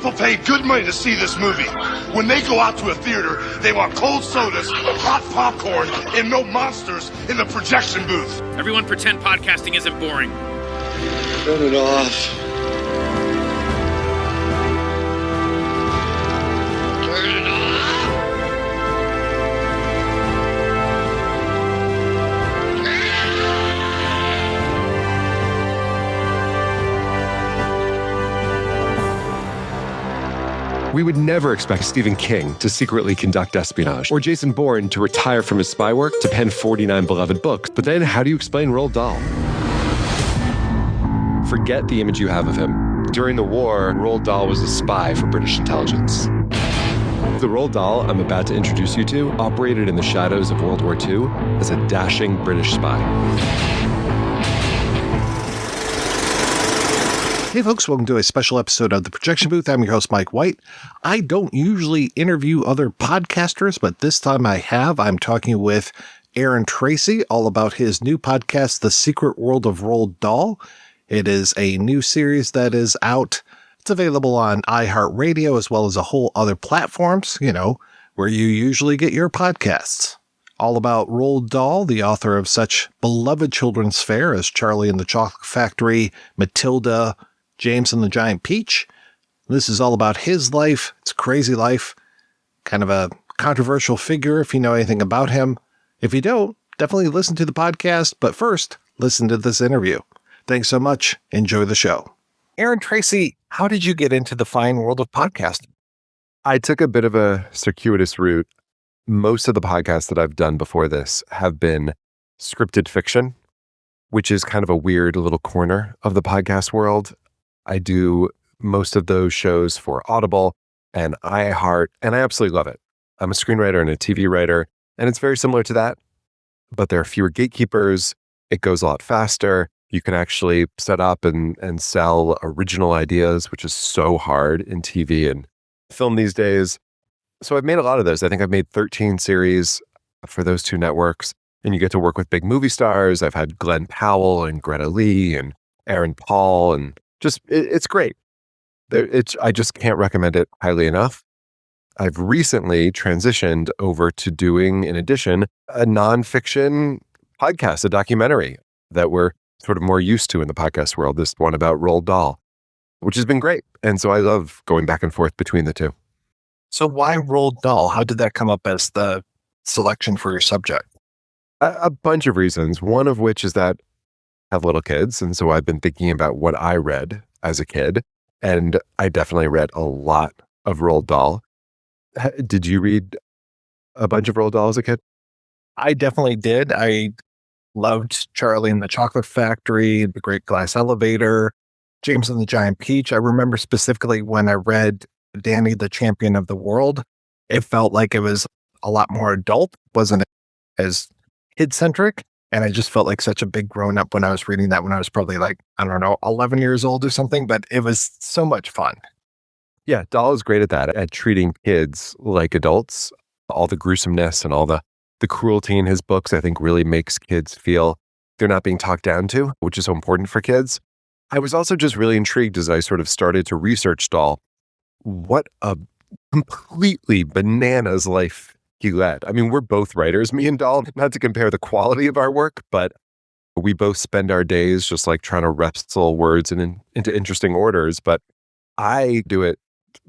People pay good money to see this movie. When they go out to a theater, they want cold sodas, hot popcorn, and no monsters in the projection booth. Everyone pretend podcasting isn't boring. Turn it off. Turn it off. We would never expect Stephen King to secretly conduct espionage, or Jason Bourne to retire from his spy work to pen 49 beloved books. But then, how do you explain Roald Dahl? Forget the image you have of him. During the war, Roald Dahl was a spy for British intelligence. The Roald Dahl I'm about to introduce you to operated in the shadows of World War II as a dashing British spy. Hey folks, welcome to a special episode of The Projection Booth. I'm your host, Mike White. I don't usually interview other podcasters, but this time I have. I'm talking with Aaron Tracy all about his new podcast, The Secret World of Roald Dahl. It is a new series that is out. It's available on iHeartRadio as well as a whole other platforms, where you usually get your podcasts. All about Roald Dahl, the author of such beloved children's fare as Charlie and the Chocolate Factory, Matilda, James and the Giant Peach. This is all about his life. It's a crazy life. Kind of a controversial figure if you know anything about him. If you don't, definitely listen to the podcast. But first, listen to this interview. Thanks so much. Enjoy the show. Aaron Tracy, how did you get into the fine world of podcasting? I took a bit of a circuitous route. Most of the podcasts that I've done before this have been scripted fiction, which is kind of a weird little corner of the podcast world. I do most of those shows for Audible and iHeart, and I absolutely love it. I'm a screenwriter and a TV writer, and it's very similar to that, but there are fewer gatekeepers. It goes a lot faster. You can actually set up and sell original ideas, which is so hard in TV and film these days. So I've made a lot of those. I think I've made 13 series for those two networks, and you get to work with big movie stars. I've had Glenn Powell and Greta Lee and Aaron Paul, and it's great. I just can't recommend it highly enough. I've recently transitioned over to doing, in addition, a nonfiction podcast, a documentary that we're sort of more used to in the podcast world, this one about Roald Dahl, which has been great. And so I love going back and forth between the two. So why Roald Dahl? How did that come up as the selection for your subject? A bunch of reasons, one of which is that I have little kids, and so I've been thinking about what I read as a kid, and I definitely read a lot of Roald Dahl. Did you read a bunch of Roald Dahl as a kid? I definitely did. I loved Charlie and the Chocolate Factory, The Great Glass Elevator, James and the Giant Peach. I remember specifically when I read Danny, the Champion of the World, it felt like it was a lot more adult, wasn't as kid-centric. And I just felt like such a big grown-up when I was reading that when I was probably 11 years old or something, but it was so much fun. Yeah, Dahl is great at that, at treating kids like adults. All the gruesomeness and all the cruelty in his books, I think, really makes kids feel they're not being talked down to, which is so important for kids. I was also just really intrigued as I sort of started to research Dahl, what a completely bananas life he led. I mean, we're both writers, me and Dahl, not to compare the quality of our work, but we both spend our days just like trying to wrestle words into interesting orders. But I do it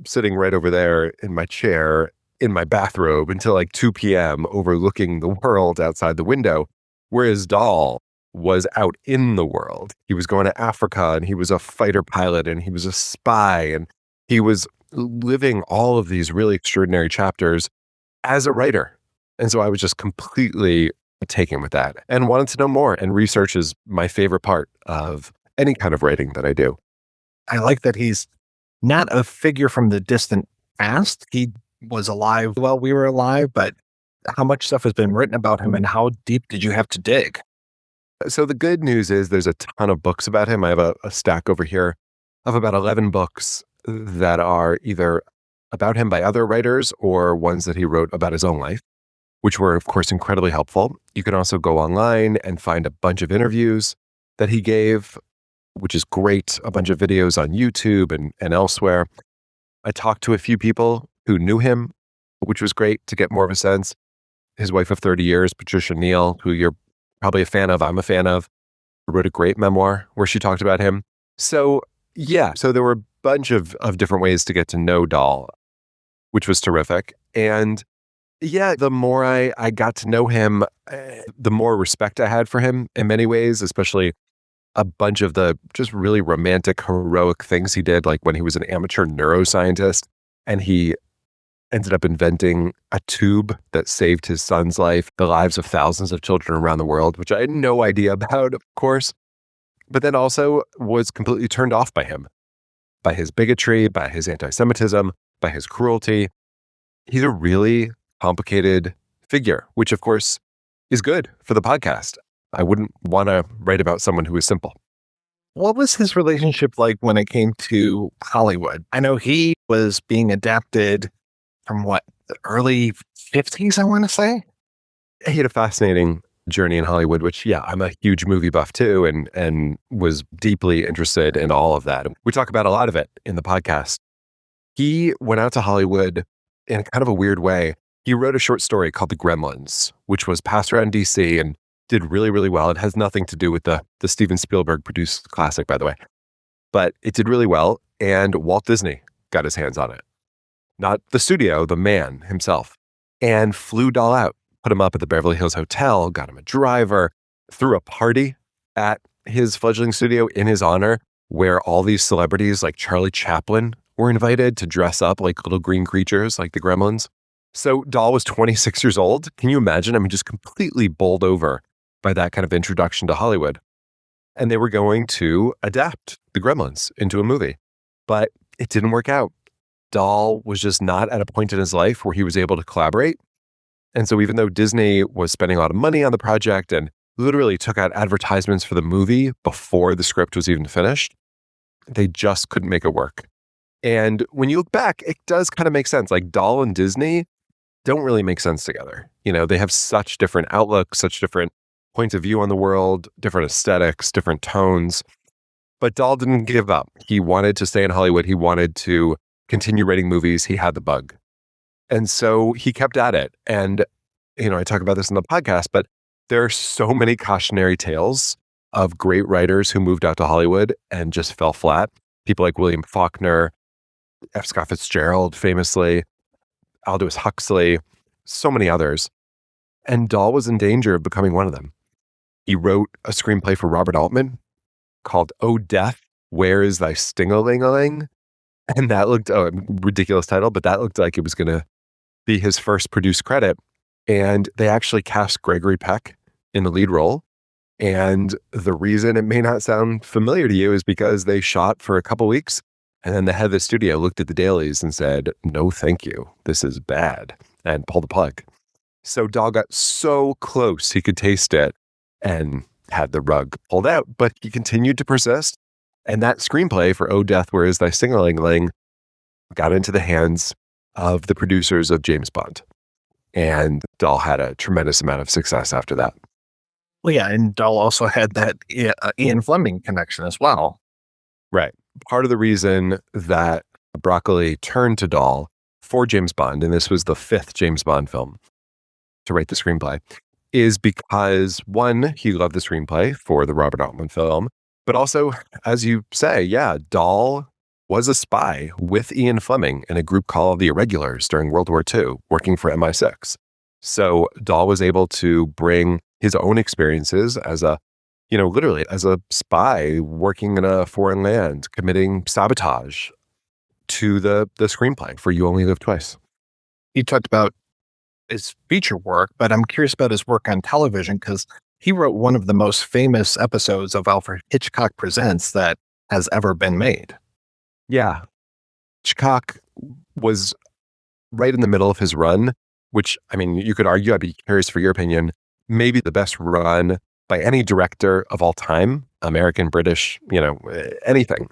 sitting right over there in my chair, in my bathrobe until 2 p.m. overlooking the world outside the window. Whereas Dahl was out in the world. He was going to Africa, and he was a fighter pilot, and he was a spy, and he was living all of these really extraordinary chapters as a writer. And so I was just completely taken with that and wanted to know more. And research is my favorite part of any kind of writing that I do. I like that he's not a figure from the distant past. He was alive while we were alive, but how much stuff has been written about him and how deep did you have to dig? So the good news is there's a ton of books about him. I have a stack over here of about 11 books that are either about him by other writers or ones that he wrote about his own life, which were, of course, incredibly helpful. You can also go online and find a bunch of interviews that he gave, which is great, a bunch of videos on YouTube and elsewhere. I talked to a few people who knew him, which was great to get more of a sense. His wife of 30 years, Patricia Neal, who you're probably a fan of, I'm a fan of, wrote a great memoir where she talked about him. So yeah, so there were a bunch of different ways to get to know Dahl, which was terrific. And yeah, the more I got to know him, the more respect I had for him in many ways, especially a bunch of the just really romantic, heroic things he did, like when he was an amateur neuroscientist and he ended up inventing a tube that saved his son's life, the lives of thousands of children around the world, which I had no idea about, of course, but then also was completely turned off by him, by his bigotry, by his anti-Semitism, by his cruelty. He's a really complicated figure, which of course is good for the podcast. I wouldn't want to write about someone who is simple. What was his relationship like when it came to Hollywood? I know he was being adapted from the early 50s, I want to say? He had a fascinating journey in Hollywood, which, yeah, I'm a huge movie buff too, and was deeply interested in all of that. We talk about a lot of it in the podcast. He went out to Hollywood in kind of a weird way. He wrote a short story called The Gremlins, which was passed around DC and did really, really well. It has nothing to do with the Steven Spielberg produced classic, by the way, but it did really well. And Walt Disney got his hands on it. Not the studio, the man himself, and flew Dahl out, put him up at the Beverly Hills Hotel, got him a driver, threw a party at his fledgling studio in his honor, where all these celebrities like Charlie Chaplin were invited to dress up like little green creatures like the Gremlins. So Dahl was 26 years old. Can you imagine? I mean, just completely bowled over by that kind of introduction to Hollywood. And they were going to adapt the Gremlins into a movie, but it didn't work out. Dahl was just not at a point in his life where he was able to collaborate. And so even though Disney was spending a lot of money on the project and literally took out advertisements for the movie before the script was even finished, they just couldn't make it work. And when you look back, it does kind of make sense. Like Dahl and Disney don't really make sense together. You know, they have such different outlooks, such different points of view on the world, different aesthetics, different tones. But Dahl didn't give up. He wanted to stay in Hollywood. He wanted to continue writing movies. He had the bug. And so he kept at it. And, you know, I talk about this in the podcast, but there are so many cautionary tales of great writers who moved out to Hollywood and just fell flat. People like William Faulkner, F. Scott Fitzgerald, famously, Aldous Huxley, so many others. And Dahl was in danger of becoming one of them. He wrote a screenplay for Robert Altman called Oh Death, Where Is Thy Sting-a-ling-a-ling? And that looked, ridiculous title, but that looked like it was going to be his first produced credit. And they actually cast Gregory Peck in the lead role. And the reason it may not sound familiar to you is because they shot for a couple weeks. And then the head of the studio looked at the dailies and said, no, thank you. This is bad. And pulled the plug. So Dahl got so close he could taste it and had the rug pulled out. But he continued to persist. And that screenplay for Oh Death, Where Is Thy Sting-a-ling-a-ling got into the hands of the producers of James Bond. And Dahl had a tremendous amount of success after that. Well, yeah, and Dahl also had that Ian Fleming connection as well. Right. Part of the reason that Broccoli turned to Dahl for James Bond, and this was the 5th James Bond film to write the screenplay, is because, one, he loved the screenplay for the Robert Altman film, but also, as you say, yeah, Dahl was a spy with Ian Fleming in a group called the Irregulars during World War II, working for MI6. So Dahl was able to bring his own experiences as a, literally as a spy working in a foreign land, committing sabotage to the screenplay for You Only Live Twice. You talked about his feature work, but I'm curious about his work on television because he wrote one of the most famous episodes of Alfred Hitchcock Presents that has ever been made. Yeah. Hitchcock was right in the middle of his run, which, I mean, you could argue, I'd be curious for your opinion, maybe the best run by any director of all time, American, British, anything.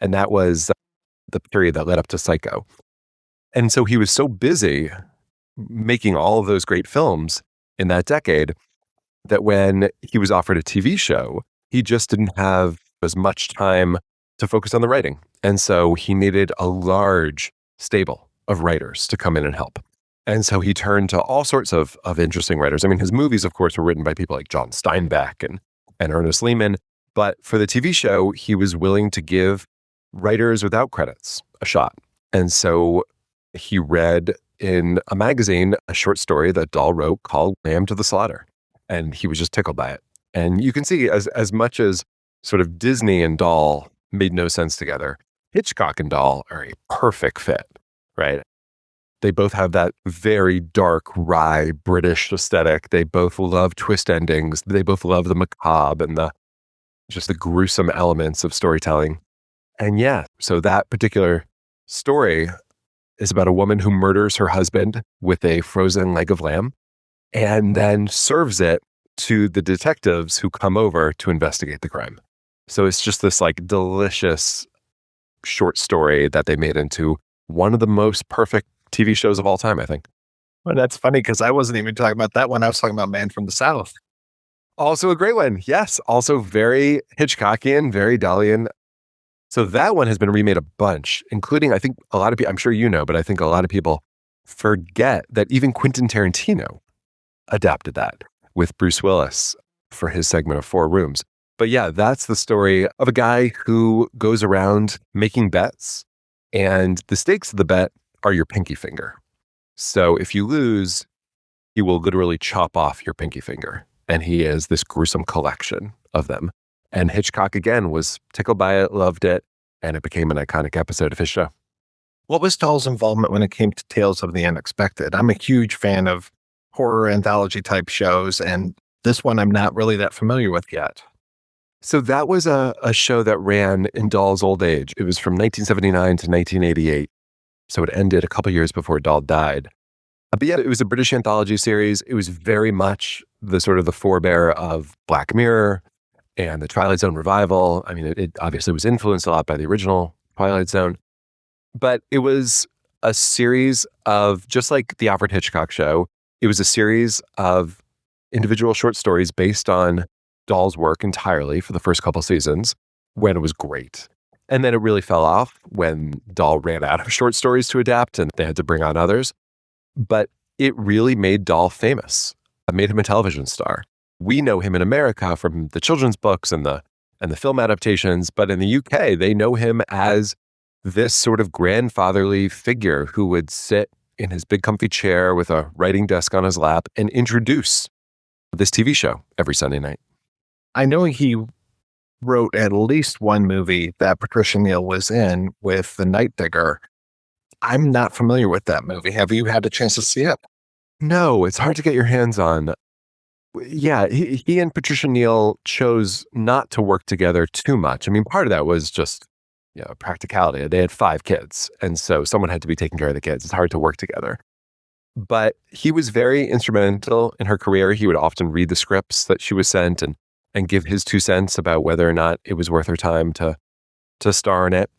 And that was the period that led up to Psycho. And so he was so busy making all of those great films in that decade that when he was offered a TV show, he just didn't have as much time to focus on the writing. And so he needed a large stable of writers to come in and help. And so he turned to all sorts of interesting writers. I mean, his movies, of course, were written by people like John Steinbeck and Ernest Lehman. But for the TV show, he was willing to give writers without credits a shot. And so he read in a magazine a short story that Dahl wrote called Lamb to the Slaughter. And he was just tickled by it. And you can see as much as sort of Disney and Dahl made no sense together, Hitchcock and Dahl are a perfect fit, right? They both have that very dark, wry British aesthetic. They both love twist endings. They both love the macabre and just the gruesome elements of storytelling. And yeah, so that particular story is about a woman who murders her husband with a frozen leg of lamb and then serves it to the detectives who come over to investigate the crime. So it's just this like delicious short story that they made into one of the most perfect TV shows of all time, I think. Well, that's funny because I wasn't even talking about that one. I was talking about Man from the South. Also a great one. Yes. Also very Hitchcockian, very Dahlian. So that one has been remade a bunch, including, I think a lot of people, I'm sure you know, but I think a lot of people forget that even Quentin Tarantino adapted that with Bruce Willis for his segment of Four Rooms. But yeah, that's the story of a guy who goes around making bets, and the stakes of the bet are your pinky finger. So if you lose, he will literally chop off your pinky finger. And he is this gruesome collection of them. And Hitchcock, again, was tickled by it, loved it, and it became an iconic episode of his show. What was Dahl's involvement when it came to Tales of the Unexpected? I'm a huge fan of horror anthology type shows, and this one I'm not really that familiar with yet. So that was a show that ran in Dahl's old age. It was from 1979 to 1988. So it ended a couple years before Dahl died. But yeah, it was a British anthology series. It was very much the sort of the forebear of Black Mirror and the Twilight Zone revival. I mean, it obviously was influenced a lot by the original Twilight Zone. But it was a series of, just like the Alfred Hitchcock show, it was a series of individual short stories based on Dahl's work entirely for the first couple seasons, when it was great. And then it really fell off when Dahl ran out of short stories to adapt and they had to bring on others. But it really made Dahl famous. It made him a television star. We know him in America from the children's books and the film adaptations, but in the UK, they know him as this sort of grandfatherly figure who would sit in his big comfy chair with a writing desk on his lap and introduce this TV show every Sunday night. I know he wrote at least one movie that Patricia Neal was in with The Night Digger. I'm not familiar with that movie. Have you had a chance to see it? No, it's hard to get your hands on. Yeah, he and Patricia Neal chose not to work together too much. I mean, part of that was just practicality. They had 5 kids, and so someone had to be taking care of the kids. It's hard to work together. But he was very instrumental in her career. He would often read the scripts that she was sent and give his 2 cents about whether or not it was worth her time to star in it.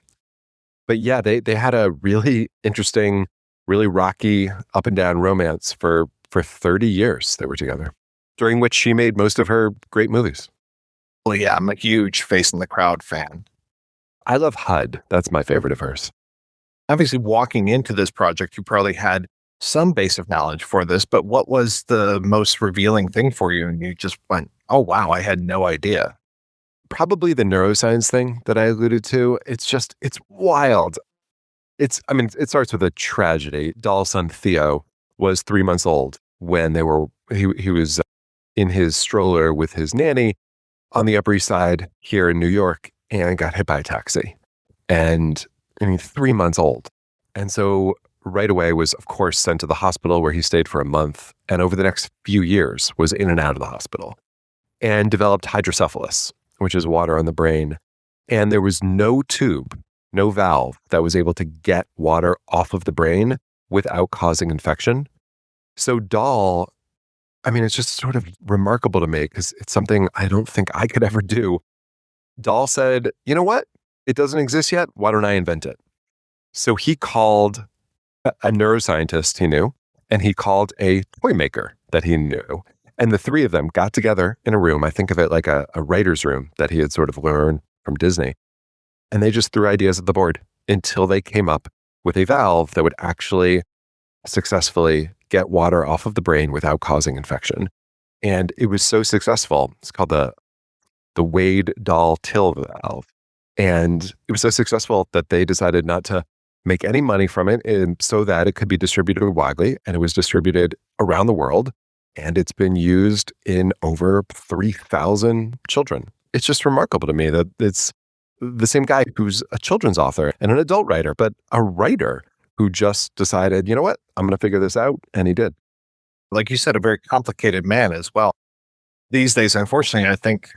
But yeah, they had a really interesting, really rocky up and down romance for 30 years they were together, during which she made most of her great movies. Well, yeah, I'm a huge Face in the Crowd fan. I love HUD. That's my favorite of hers. Obviously, walking into this project, you probably had some base of knowledge for this, but what was the most revealing thing for you? And you just went, oh, wow, I had no idea. Probably the neuroscience thing that I alluded to. It's wild. It starts with a tragedy. Dahl's son, Theo, was 3 months old when he was in his stroller with his nanny on the Upper East Side here in New York and got hit by a taxi. And 3 months old. And so right away was, of course, sent to the hospital where he stayed for a month. And over the next few years was in and out of the hospital and developed hydrocephalus, which is water on the brain. And there was no tube, no valve that was able to get water off of the brain without causing infection. So Dahl, it's just sort of remarkable to me because it's something I don't think I could ever do. Dahl said, you know what? It doesn't exist yet. Why don't I invent it? So he called a neuroscientist he knew, and he called a toy maker that he knew. And the 3 of them got together in a room. I think of it like a writer's room that he had sort of learned from Disney. And they just threw ideas at the board until they came up with a valve that would actually successfully get water off of the brain without causing infection. And it was so successful. It's called the Roald Dahl Till valve. And it was so successful that they decided not to make any money from it, and so that it could be distributed widely. And it was distributed around the world. And it's been used in over 3,000 children. It's just remarkable to me that it's the same guy who's a children's author and an adult writer, but a writer who just decided, you know what, I'm going to figure this out. And he did. Like you said, a very complicated man as well. These days, unfortunately, I think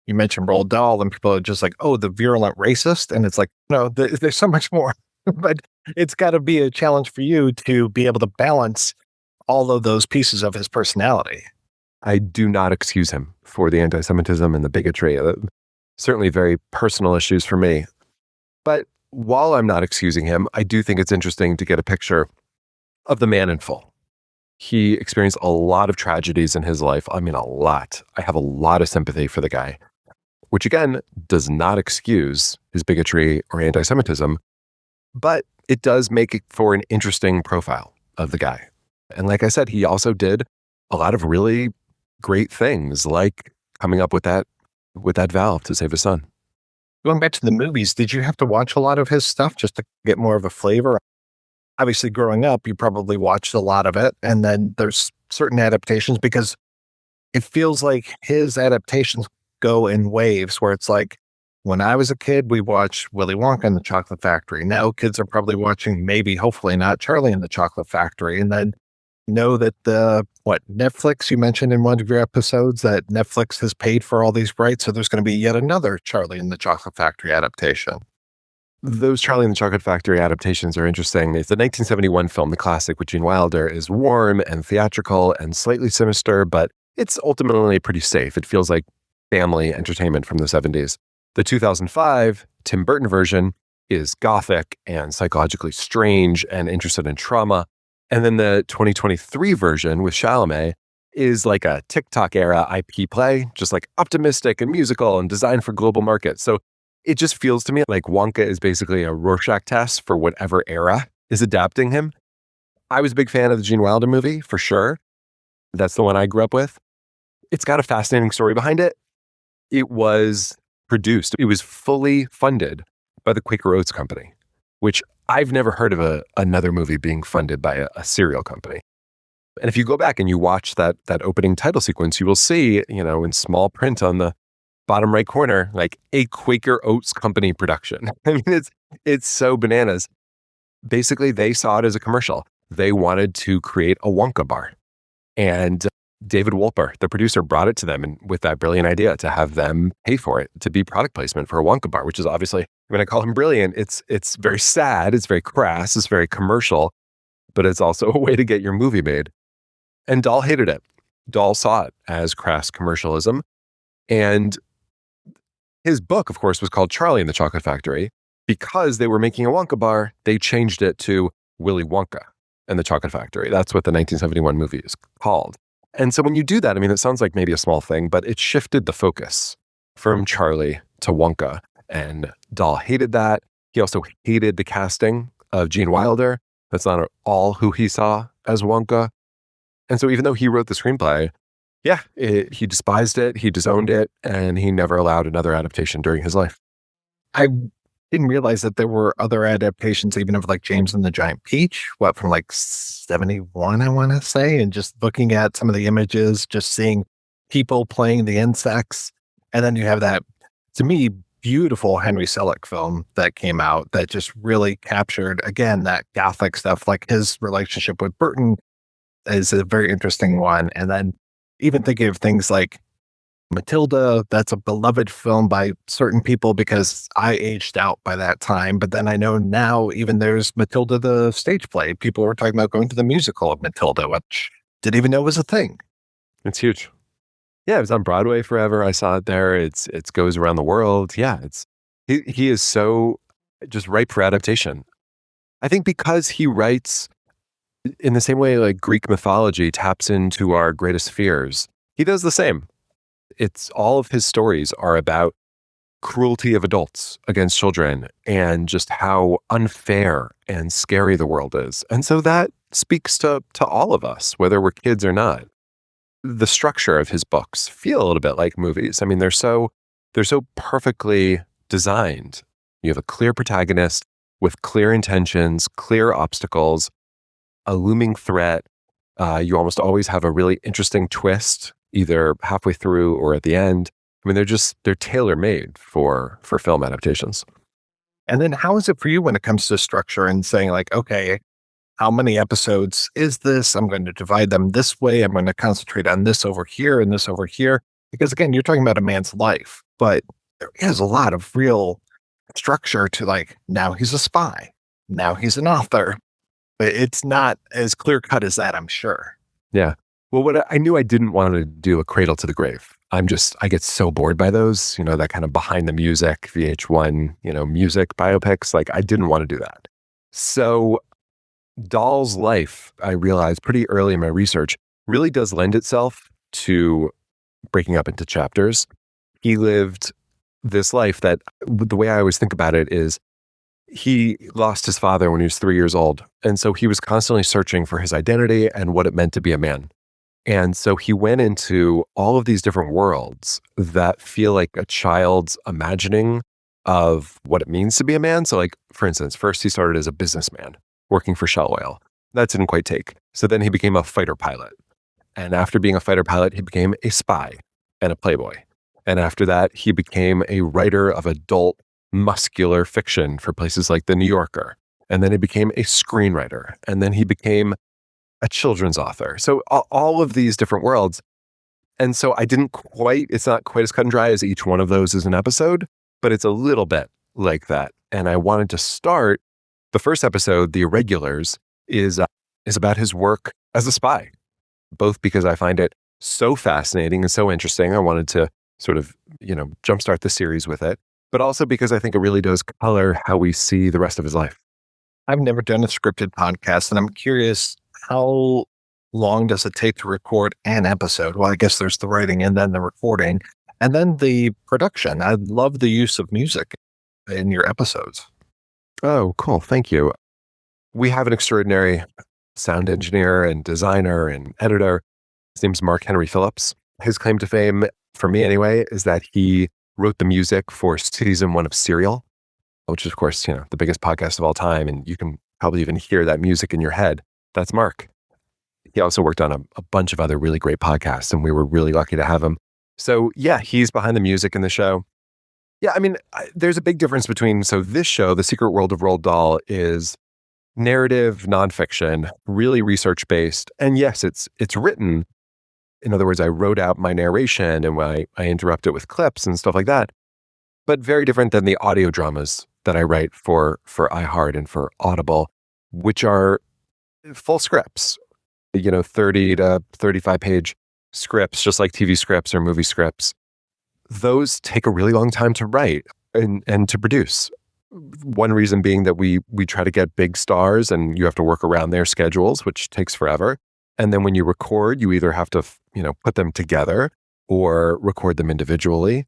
you mentioned Roald Dahl and people are just like, oh, the virulent racist. And it's like, no, there's so much more. But it's got to be a challenge for you to be able to balance all of those pieces of his personality. I do not excuse him for the anti-Semitism and the bigotry. Certainly very personal issues for me. But while I'm not excusing him, I do think it's interesting to get a picture of the man in full. He experienced a lot of tragedies in his life. I mean, a lot. I have a lot of sympathy for the guy, which again, does not excuse his bigotry or anti-Semitism, but it does make it for an interesting profile of the guy. And like I said, he also did a lot of really great things, like coming up with that valve to save his son. Going back to the movies, did you have to watch a lot of his stuff just to get more of a flavor? Obviously, growing up, you probably watched a lot of it. And then there's certain adaptations, because it feels like his adaptations go in waves where it's like, when I was a kid, we watched Willy Wonka and the Chocolate Factory. Now kids are probably watching, maybe, hopefully not, Charlie and the Chocolate Factory. And then know that Netflix, you mentioned in one of your episodes that Netflix has paid for all these rights. So there's going to be yet another Charlie and the Chocolate Factory adaptation. Those Charlie and the Chocolate Factory adaptations are interesting. It's the 1971 film, the classic with Gene Wilder, is warm and theatrical and slightly sinister, but it's ultimately pretty safe. It feels like family entertainment from the 70s. The 2005 Tim Burton version is gothic and psychologically strange and interested in trauma. And then the 2023 version with Chalamet is like a TikTok era IP play, just like optimistic and musical and designed for global markets. So it just feels to me like Wonka is basically a Rorschach test for whatever era is adapting him. I was a big fan of the Gene Wilder movie, for sure. That's the one I grew up with. It's got a fascinating story behind it. It was fully funded by the Quaker Oats Company, which I've never heard of another movie being funded by a cereal company. And if you go back and you watch that opening title sequence, you will see, in small print on the bottom right corner, like a Quaker Oats Company production. I mean, it's so bananas. Basically, they saw it as a commercial. They wanted to create a Wonka bar. And David Wolper, the producer, brought it to them and with that brilliant idea to have them pay for it to be product placement for a Wonka bar, which is obviously, when I call him brilliant, it's very sad, it's very crass, it's very commercial, but it's also a way to get your movie made. And Dahl hated it. Dahl saw it as crass commercialism. And his book, of course, was called Charlie and the Chocolate Factory. Because they were making a Wonka bar, they changed it to Willy Wonka and the Chocolate Factory. That's what the 1971 movie is called. And so when you do that, I mean, it sounds like maybe a small thing, but it shifted the focus from Charlie to Wonka. And Dahl hated that. He also hated the casting of Gene Wilder. That's not at all who he saw as Wonka. And so even though he wrote the screenplay, he despised it, he disowned it, and he never allowed another adaptation during his life. I didn't realize that there were other adaptations, even of like James and the Giant Peach, from like 71, I want to say, and just looking at some of the images, just seeing people playing the insects. And then you have that, to me, beautiful Henry Selick film that came out that just really captured, again, that gothic stuff. Like his relationship with Burton is a very interesting one. And then even thinking of things like Matilda, that's a beloved film by certain people because I aged out by that time. But then I know now even there's Matilda, the stage play. People were talking about going to the musical of Matilda, which didn't even know was a thing. It's huge. Yeah, it was on Broadway forever. I saw it there. It goes around the world. Yeah, he is so just ripe for adaptation. I think because he writes in the same way like Greek mythology taps into our greatest fears, he does the same. It's all of his stories are about cruelty of adults against children and just how unfair and scary the world is. And so that speaks to all of us, whether we're kids or not. The structure of his books feel a little bit like movies. I mean, they're so perfectly designed. You have a clear protagonist with clear intentions, clear obstacles, a looming threat. You almost always have a really interesting twist, either halfway through or at the end. I mean, they're tailor-made for film adaptations. And then how is it for you when it comes to structure and saying like, okay, how many episodes is this? I'm going to divide them this way. I'm going to concentrate on this over here and this over here. Because again, you're talking about a man's life, but there is a lot of real structure to like, now he's a spy. Now he's an author. It's not as clear cut as that, I'm sure. Yeah. Well, I knew I didn't want to do a cradle to the grave. I get so bored by those, that kind of behind the music, VH1, music biopics. Like I didn't want to do that. So Dahl's life, I realized pretty early in my research, really does lend itself to breaking up into chapters. He lived this life that the way I always think about it is he lost his father when he was 3 years old. And so he was constantly searching for his identity and what it meant to be a man. And so he went into all of these different worlds that feel like a child's imagining of what it means to be a man. So like, for instance, first he started as a businessman working for Shell Oil. That didn't quite take. So then he became a fighter pilot. And after being a fighter pilot, he became a spy and a playboy. And after that, he became a writer of adult muscular fiction for places like The New Yorker. And then he became a screenwriter. And then he became a children's author. So all of these different worlds. And so it's not quite as cut and dry as each one of those is an episode, but it's a little bit like that. And I wanted to start the first episode, The Irregulars, is about his work as a spy, both because I find it so fascinating and so interesting. I wanted to sort of, jumpstart the series with it, but also because I think it really does color how we see the rest of his life. I've never done a scripted podcast, and I'm curious, how long does it take to record an episode? Well, I guess there's the writing and then the recording and then the production. I love the use of music in your episodes. Oh, cool. Thank you. We have an extraordinary sound engineer and designer and editor. His name's Mark Henry Phillips. His claim to fame, for me anyway, is that he wrote the music for season 1 of Serial, which is, of course, the biggest podcast of all time. And you can probably even hear that music in your head. That's Mark. He also worked on a bunch of other really great podcasts, and we were really lucky to have him. So yeah, he's behind the music in the show. Yeah, I mean, there's a big difference between, so this show, The Secret World of Roald Dahl, is narrative nonfiction, really research-based. And yes, it's written. In other words, I wrote out my narration and I interrupt it with clips and stuff like that. But very different than the audio dramas that I write for iHeart and for Audible, which are full scripts, 30 to 35 page scripts, just like TV scripts or movie scripts. Those take a really long time to write and to produce. One reason being that we try to get big stars and you have to work around their schedules, which takes forever. And then when you record, you either have to, put them together or record them individually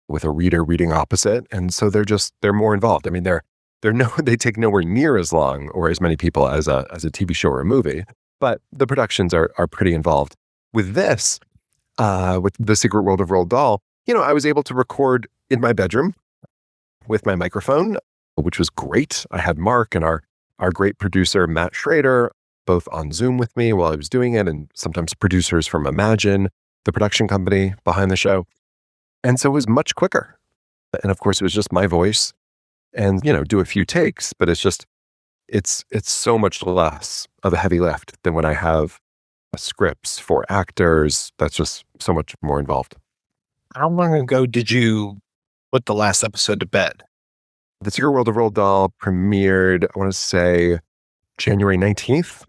with a reader reading opposite. And so they're more involved. I mean, they take nowhere near as long or as many people as a TV show or a movie, but the productions are pretty involved. With this, with The Secret World of Roald Dahl, I was able to record in my bedroom with my microphone, which was great. I had Mark and our great producer, Matt Schrader, both on Zoom with me while I was doing it, and sometimes producers from Imagine, the production company behind the show. And so it was much quicker. And of course, it was just my voice and, do a few takes, but it's so much less of a heavy lift than when I have scripts for actors. That's just so much more involved. How long ago did you put the last episode to bed? The Secret World of Roald Dahl premiered, I want to say, January 19th.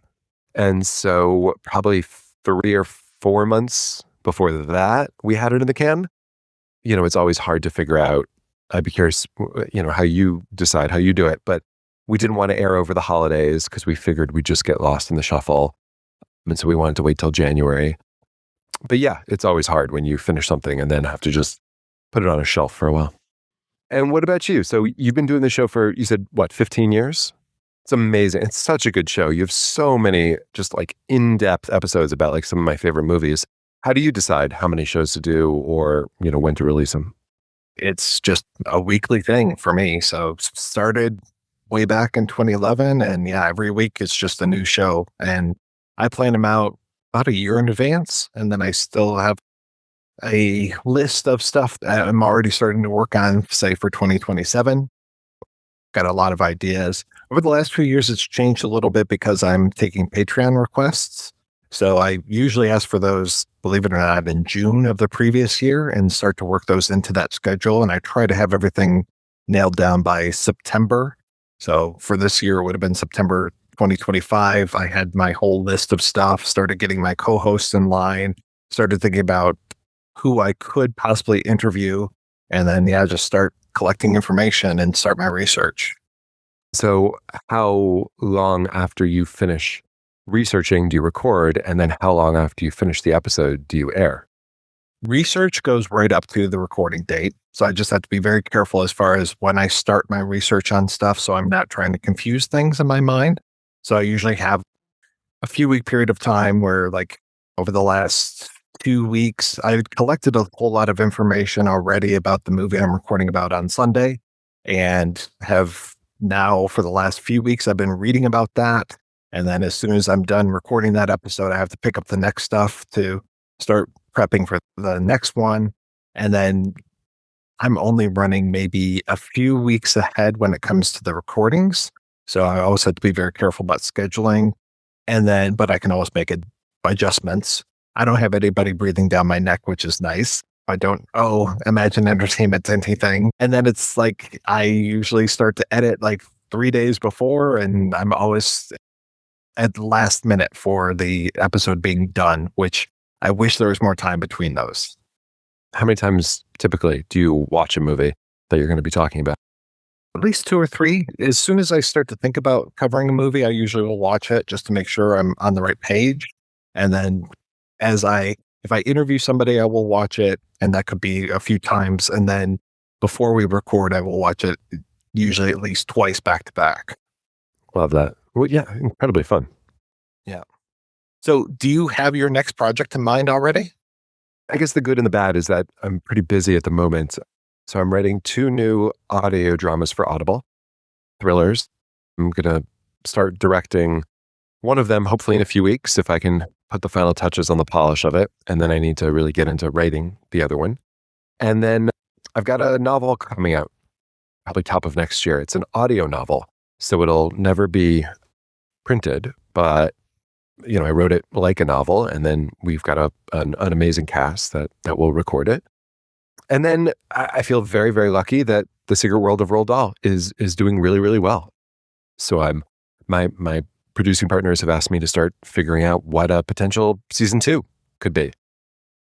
And so probably 3 or 4 months before that, we had it in the can. It's always hard to figure out. I'd be curious, how you decide how you do it. But we didn't want to air over the holidays because we figured we'd just get lost in the shuffle. And so we wanted to wait till January. But yeah, it's always hard when you finish something and then have to just put it on a shelf for a while. And what about you? So you've been doing the show for, you said, what, 15 years? It's amazing. It's such a good show. You have so many just like in-depth episodes about like some of my favorite movies. How do you decide how many shows to do or, when to release them? It's just a weekly thing for me. So started way back in 2011. And yeah, every week it's just a new show. And I plan them out about a year in advance. And then I still have a list of stuff that I'm already starting to work on, say for 2027. Got a lot of ideas. Over the last few years, it's changed a little bit because I'm taking Patreon requests. So I usually ask for those, believe it or not, in June of the previous year and start to work those into that schedule. And I try to have everything nailed down by September. So for this year, it would have been September 2025. I had my whole list of stuff, started getting my co-hosts in line, started thinking about who I could possibly interview, and then, just start collecting information and start my research. So how long after you finish researching do you record? And then how long after you finish the episode do you air? Research goes right up to the recording date. So I just have to be very careful as far as when I start my research on stuff. So I'm not trying to confuse things in my mind. So I usually have a few week period of time where like over the last 2 weeks, I've collected a whole lot of information already about the movie I'm recording about on Sunday, and have now for the last few weeks, I've been reading about that. And then as soon as I'm done recording that episode, I have to pick up the next stuff to start prepping for the next one. And then I'm only running maybe a few weeks ahead when it comes to the recordings. So I always have to be very careful about scheduling. But I can always make adjustments. I don't have anybody breathing down my neck, which is nice. I don't owe Imagine Entertainment anything. And then it's like, I usually start to edit like 3 days before, and I'm always at the last minute for the episode being done, which I wish there was more time between those. How many times typically do you watch a movie that you're going to be talking about? At least 2 or 3. As soon as I start to think about covering a movie, I usually will watch it just to make sure I'm on the right page. And then if I interview somebody, I will watch it, and that could be a few times. And then before we record, I will watch it usually at least twice back to back. Love that. Well, yeah, incredibly fun. Yeah. So do you have your next project in mind already? I guess the good and the bad is that I'm pretty busy at the moment. So I'm writing 2 new audio dramas for Audible, thrillers. I'm going to start directing one of them, hopefully in a few weeks, if I can put the final touches on the polish of it. And then I need to really get into writing the other one. And then I've got a novel coming out, probably top of next year. It's an audio novel, so it'll never be printed, but I wrote it like a novel, and then we've got an amazing cast that will record it. And then I feel very, very lucky that The Secret World of Roald Dahl is doing really, really well. So my producing partners have asked me to start figuring out what a potential season 2 could be.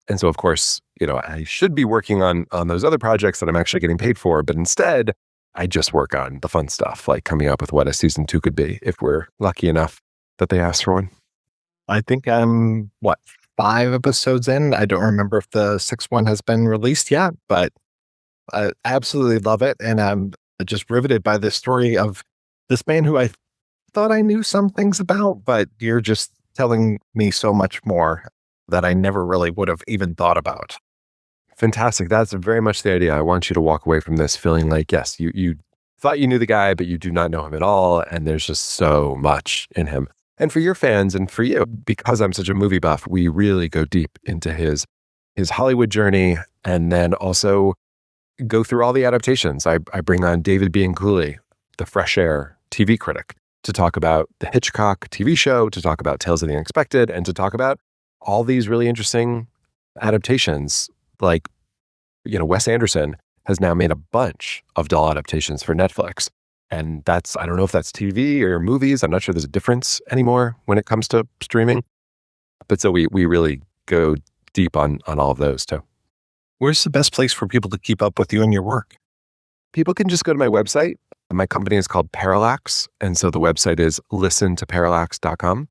And so, of course, I should be working on those other projects that I'm actually getting paid for, but instead I just work on the fun stuff, like coming up with what a season 2 could be if we're lucky enough that they ask for one. I think I'm 5 episodes in. I don't remember if the 6th one has been released yet, but I absolutely love it. And I'm just riveted by this story of this man who I thought I knew some things about, but you're just telling me so much more that I never really would have even thought about. Fantastic. That's very much the idea. I want you to walk away from this feeling like, yes, you thought you knew the guy, but you do not know him at all. And there's just so much in him. And for your fans and for you, because I'm such a movie buff, we really go deep into his Hollywood journey, and then also go through all the adaptations. I bring on David Bianculli, the Fresh Air TV critic, to talk about the Hitchcock TV show, to talk about Tales of the Unexpected, and to talk about all these really interesting adaptations. Like, Wes Anderson has now made a bunch of Dahl adaptations for Netflix. And I don't know if that's TV or movies. I'm not sure there's a difference anymore when it comes to streaming. But so we really go deep on all of those too. Where's the best place for people to keep up with you and your work? People can just go to my website. My company is called Parallax. And so the website is listentoparallax.com.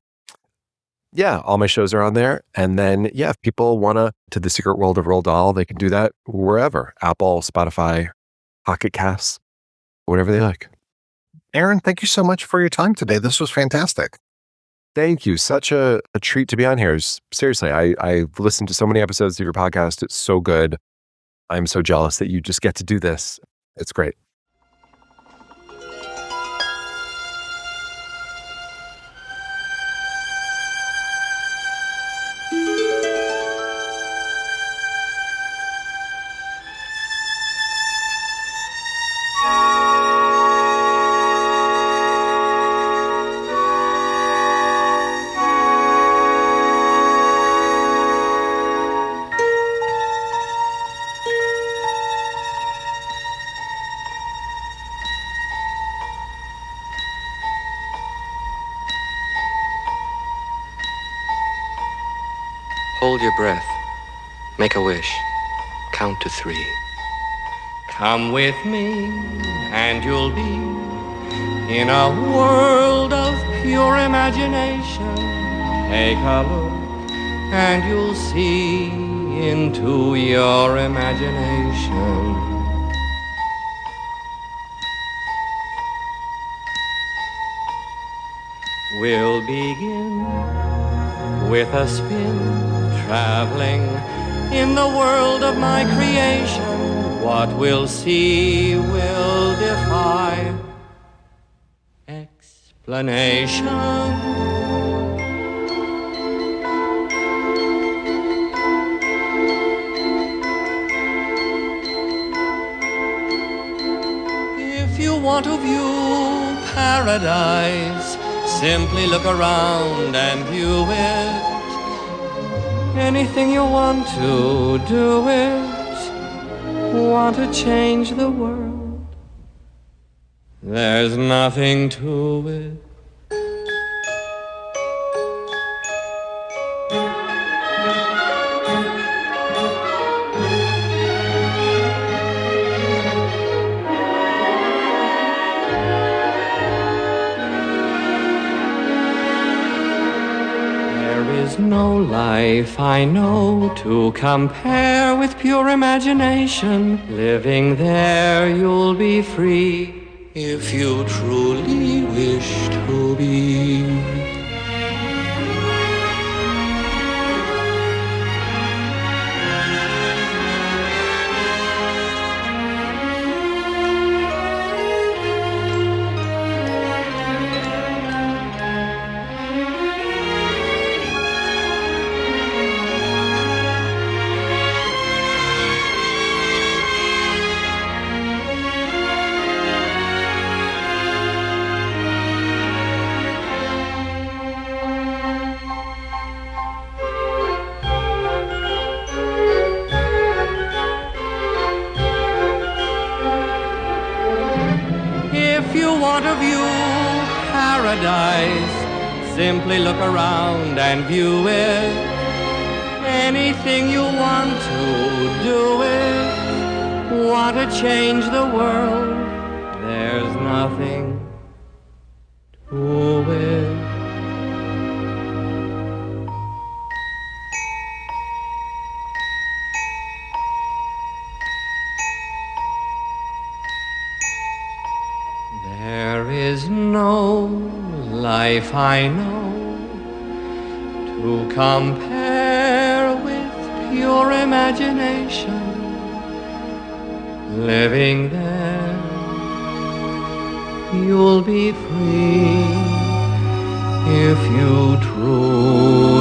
Yeah, all my shows are on there. And then, if people want to The Secret World of Roald Dahl, they can do that wherever. Apple, Spotify, Pocket Casts, whatever they like. Aaron, thank you so much for your time today. This was fantastic. Thank you. Such a treat to be on here. Seriously, I've listened to so many episodes of your podcast. It's so good. I'm so jealous that you just get to do this. It's great. Hold your breath. Make a wish. Count to 3. Come with me, and you'll be in a world of pure imagination. Take a look, and you'll see into your imagination. We'll begin with a spin, traveling in the world of my creation. What we'll see will defy explanation. If you want to view paradise, simply look around and view it. Anything you want to do it. Want to change the world. There's nothing to it. No life I know to compare with pure imagination. Living there you'll be free if you truly wish to be. Simply look around and view it. Anything you want to do it. Want to change the world. There's nothing to it. There is no life I know to compare with pure imagination. Living there, you'll be free if you truly